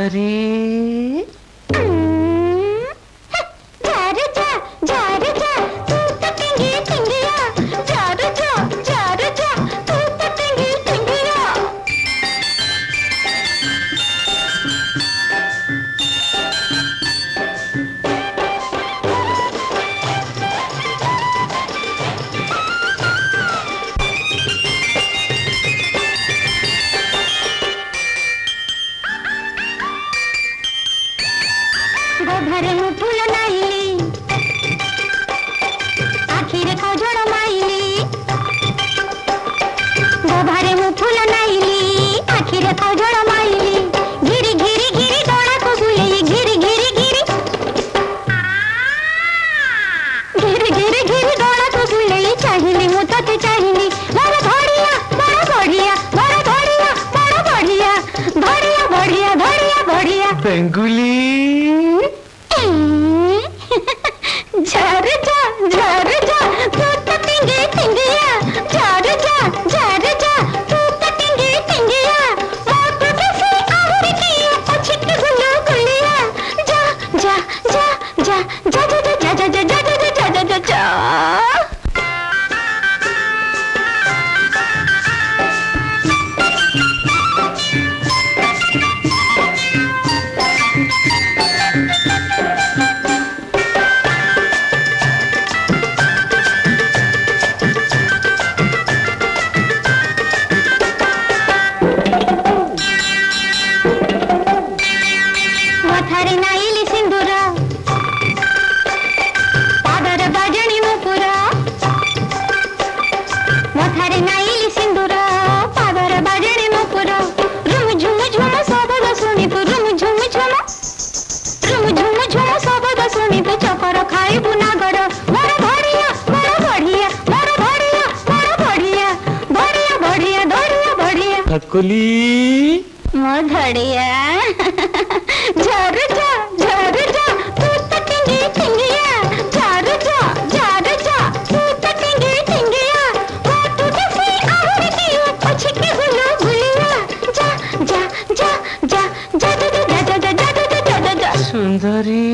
सुंदरी घरे मु फूल नाइली आखिरे खजड़ माइली गोभारे मु फूल नाइली आखिरे खजड़ माइली घिरी घिरी घिरी डोला को बुलेई घिरी घिरी घिरी घिरी घिरी घिरी डोला को बुलेई चाहिली मु तते चाहिली बड़ा बढ़िया बड़ा बढ़िया बड़ा बढ़िया बड़ा बढ़िया बढ़िया बढ़िया बढ़िया बढ़िया बेंगुली झर जा तू तो टिंगे टिंगिया झर जा तू तो टिंगे टिंगिया मोट से आहुरी किया पछिक गुलो गुलिया जा जा जा जा जा जा जा जा जा जा जा जा जा जा थारे नाइली सिंदूरा पादर बाजणी मुपुरा थारे नाइली सिंदूरा पादर बाजणी मुपुरा रुम झुम झुम सबद सुनी तू रुम झुम झुम सबद सुनी तू चकर खाइबु ना गड़ बड़ बढ़िया बड़ बढ़िया बड़ बढ़िया बड़ बढ़िया बढ़िया बढ़िया बढ़िया बढ़िया हकुली मो धड़िया झर जा तू तो टिंगी टिंगिया झर जा तू तो टिंगी टिंगिया मोटू से आहुरी किया पछिक गुलो गुलिया जा जा जा जा जा जा जा जा जा जा जा सुंदरी